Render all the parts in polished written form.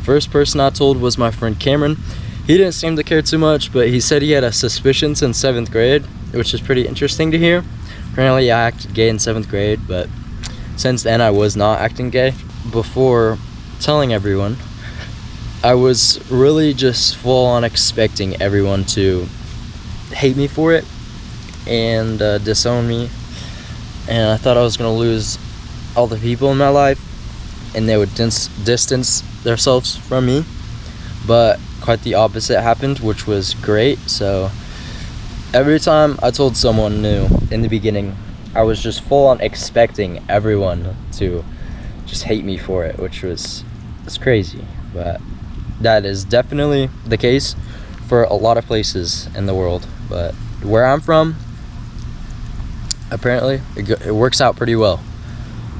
First person I told was my friend Cameron. He didn't seem to care too much, but he said he had a suspicion since 7th grade, which is pretty interesting to hear. Apparently I acted gay in 7th grade, but since then I was not acting gay. Before telling everyone, I was really just full on expecting everyone to hate me for it and disown me, and I thought I was gonna lose all the people in my life and they would distance themselves from me, but quite the opposite happened, which was great. So every time I told someone new in the beginning, I was just full on expecting everyone to just hate me for it, which was, it's crazy, but that is definitely the case for a lot of places in the world. But where I'm from, apparently it works out pretty well.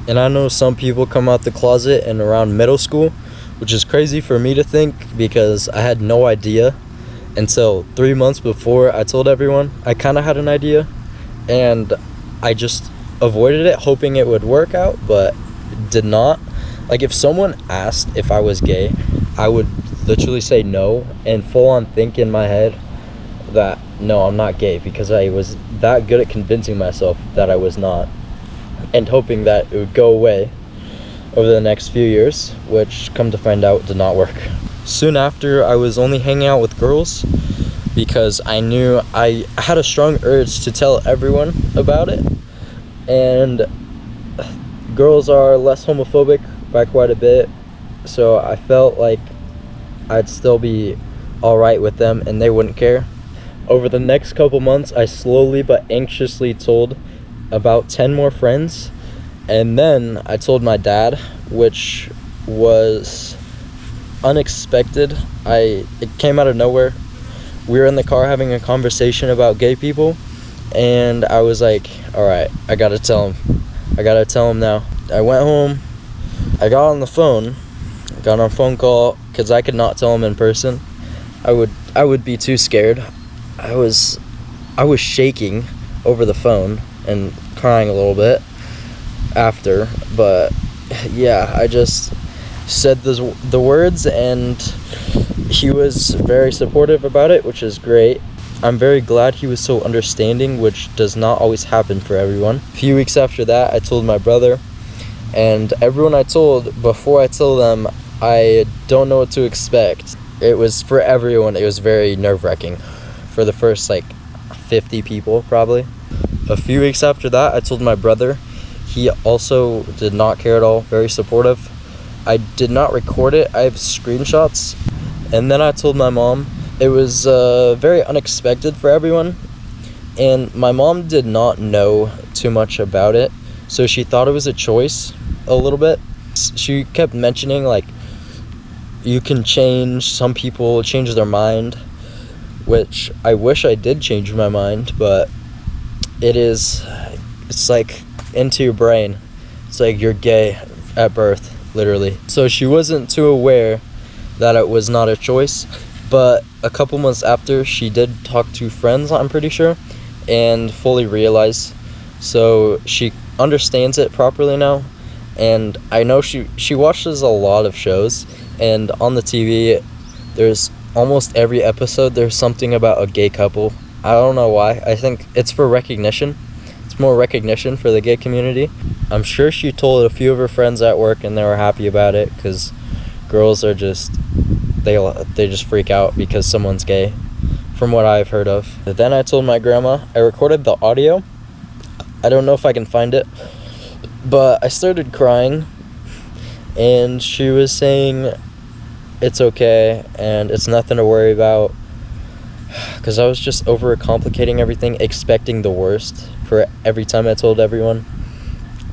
And I know some people come out the closet in around middle school, which is crazy for me to think because I had no idea until 3 months before I told everyone. I kind of had an idea and I just avoided it, hoping it would work out, but did not. Like, if someone asked if I was gay, I would literally say no and full on think in my head that no, I'm not gay, because I was that good at convincing myself that I was not, and hoping that it would go away over the next few years, which, come to find out, did not work. Soon after, I was only hanging out with girls because I knew I had a strong urge to tell everyone about it, and girls are less homophobic by quite a bit, so I felt like I'd still be alright with them and they wouldn't care. Over the next couple months, I slowly but anxiously told about 10 more friends, and then I told my dad, which was unexpected. It came out of nowhere. We were in the car having a conversation about gay people, and I was like, alright, I gotta tell him now. I went home, I got on a phone call, because I could not tell him in person. I would be too scared. I was shaking over the phone and crying a little bit after, but yeah, I just said the words, and he was very supportive about it, which is great. I'm very glad he was so understanding, which does not always happen for everyone. A few weeks after that, I told my brother, and everyone I told, before I told them, I don't know what to expect. It was, for everyone, it was very nerve-wracking. For the first 50 people probably. A few weeks after that, I told my brother. He also did not care at all, very supportive. I did not record it, I have screenshots. And then I told my mom. It was very unexpected for everyone, and my mom did not know too much about it, so she thought it was a choice a little bit. She kept mentioning, you can change, some people change their mind, which I wish I did change my mind, but it's into your brain. It's like you're gay at birth, literally. So she wasn't too aware that it was not a choice, but a couple months after, she did talk to friends, I'm pretty sure, and fully realized. So she understands it properly now, and I know she watches a lot of shows, and on the TV, there's almost every episode, there's something about a gay couple. I don't know why. I think it's for recognition. It's more recognition for the gay community. I'm sure she told a few of her friends at work, and they were happy about it, because girls are just, they just freak out because someone's gay, from what I've heard of. But then I told my grandma. I recorded the audio. I don't know if I can find it, but I started crying, and she was saying it's okay and it's nothing to worry about, because I was just overcomplicating everything, expecting the worst for every time I told everyone.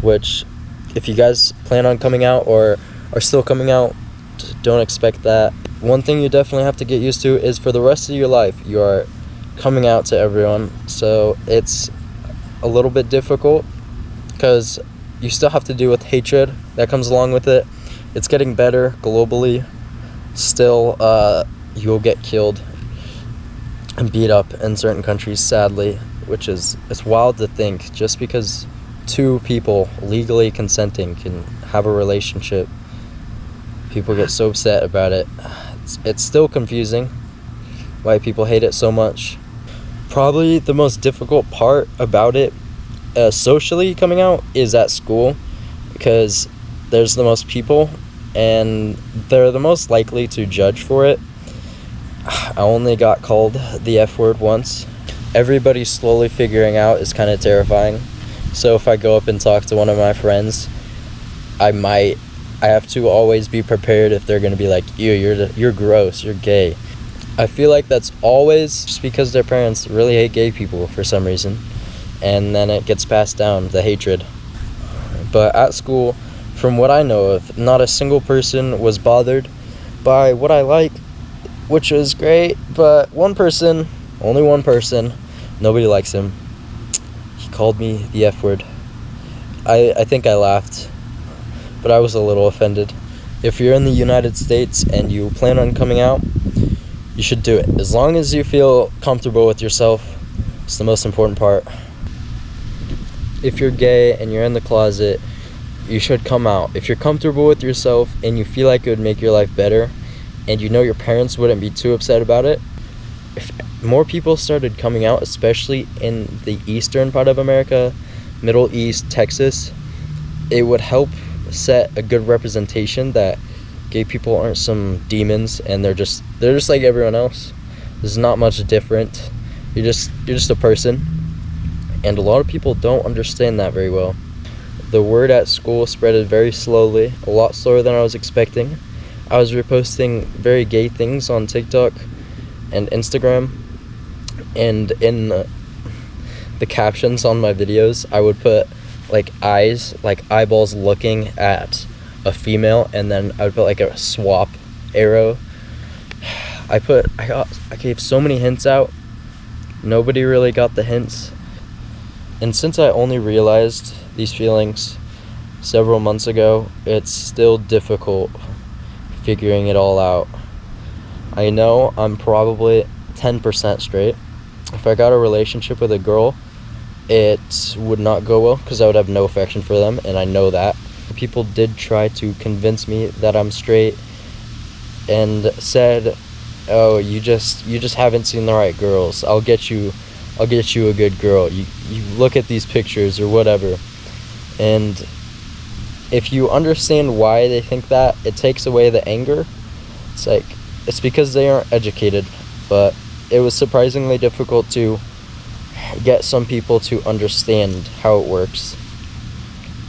Which, if you guys plan on coming out or are still coming out, don't expect that. One thing you definitely have to get used to is, for the rest of your life, you are coming out to everyone, so it's a little bit difficult because you still have to deal with hatred that comes along with it. It's getting better globally. Still, you'll get killed and beat up in certain countries, sadly, which is, it's wild to think, just because two people legally consenting can have a relationship People get so upset about it. It's still confusing why people hate it so much. Probably the most difficult part about it socially coming out is at school, because there's the most people and they're the most likely to judge for it. I only got called the F word once. Everybody slowly figuring out is kind of terrifying. So if I go up and talk to one of my friends, I have to always be prepared if they're going to be like, ew, you're gross, you're gay. I feel like that's always just because their parents really hate gay people for some reason, and then it gets passed down, the hatred. But at school, from what I know of, not a single person was bothered by what I like, which was great. But only one person, nobody likes him. He called me the F word. I think I laughed, but I was a little offended. If you're in the United States and you plan on coming out, you should do it. As long as you feel comfortable with yourself, it's the most important part. If you're gay and you're in the closet, you should come out. If you're comfortable with yourself and you feel like it would make your life better, and you know your parents wouldn't be too upset about it, if more people started coming out, especially in the eastern part of America, Middle East, Texas, it would help set a good representation that gay people aren't some demons and they're just like everyone else. There's not much different. You're just a person. And a lot of people don't understand that very well. The word at school spread very slowly, a lot slower than I was expecting. I was reposting very gay things on TikTok and Instagram, and in the captions on my videos, I would put like eyes, like eyeballs looking at a female, and then I would put like a swap arrow. I gave so many hints out. Nobody really got the hints. And since I only realized these feelings several months ago, it's still difficult figuring it all out. I know I'm probably 10% straight. If I got a relationship with a girl, it would not go well because I would have no affection for them, and I know that. People did try to convince me that I'm straight and said, "Oh, you just haven't seen the right girls. I'll get you a good girl. You look at these pictures," or whatever. And if you understand why they think that, it takes away the anger. It's because they aren't educated. But it was surprisingly difficult to get some people to understand how it works.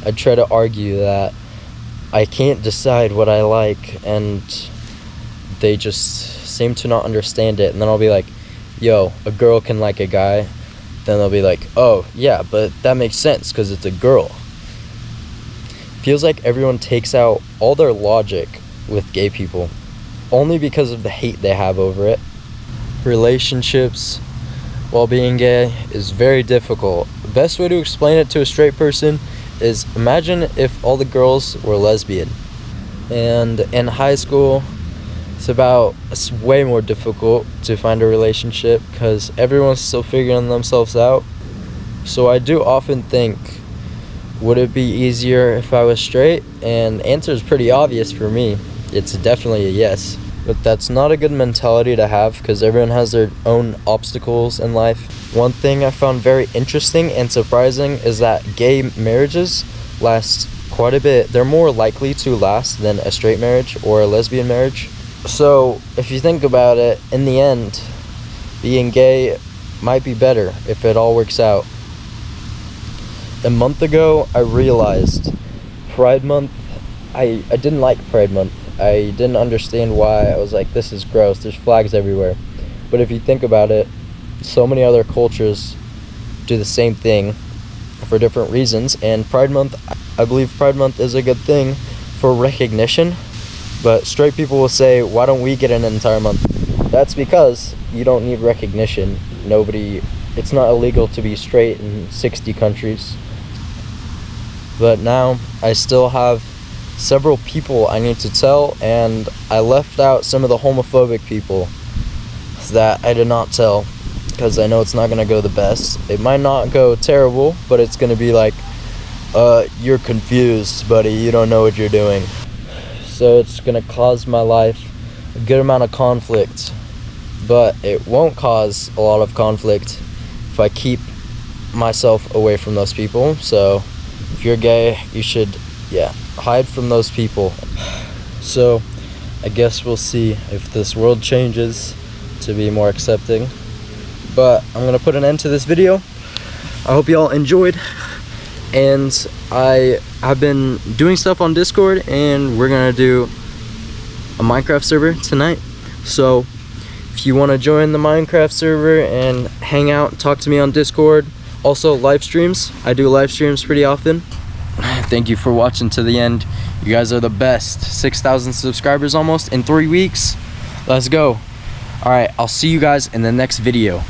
I try to argue that I can't decide what I like, and they just seem to not understand it. And then I'll be like, yo, a girl can like a guy. Then they'll be like, oh yeah, but that makes sense because it's a girl. Feels like everyone takes out all their logic with gay people only because of the hate they have over it. Relationships while being gay is very difficult. The best way to explain it to a straight person is, imagine if all the girls were lesbian. And in high school, it's way more difficult to find a relationship because everyone's still figuring themselves out. So I do often think, would it be easier if I was straight? And the answer is pretty obvious for me. It's definitely a yes. But that's not a good mentality to have because everyone has their own obstacles in life. One thing I found very interesting and surprising is that gay marriages last quite a bit. They're more likely to last than a straight marriage or a lesbian marriage. So if you think about it, in the end, being gay might be better if it all works out. A month ago, I realized Pride Month, I didn't like Pride Month. I didn't understand why. I was like, this is gross, there's flags everywhere. But if you think about it, so many other cultures do the same thing for different reasons. And Pride Month, I believe Pride Month is a good thing for recognition. But straight people will say, why don't we get an entire month? That's because you don't need recognition. It's not illegal to be straight in 60 countries. But now I still have several people I need to tell, and I left out some of the homophobic people that I did not tell because I know it's not going to go the best. It might not go terrible, but it's going to be like, you're confused, buddy, you don't know what you're doing. so it's gonna cause my life a good amount of conflict, but it won't cause a lot of conflict if I keep myself away from those people. So if you're gay, you should hide from those people. So I guess we'll see if this world changes to be more accepting, but I'm gonna put an end to this video. I hope y'all enjoyed, and I have been doing stuff on Discord, and we're gonna do a Minecraft server tonight. So if you want to join the Minecraft server and hang out, talk to me on Discord. Also live streams, I do live streams pretty often. Thank you for watching to the end. You guys are the best. 6,000 subscribers almost in 3 weeks. Let's go. All right, I'll see you guys in the next video.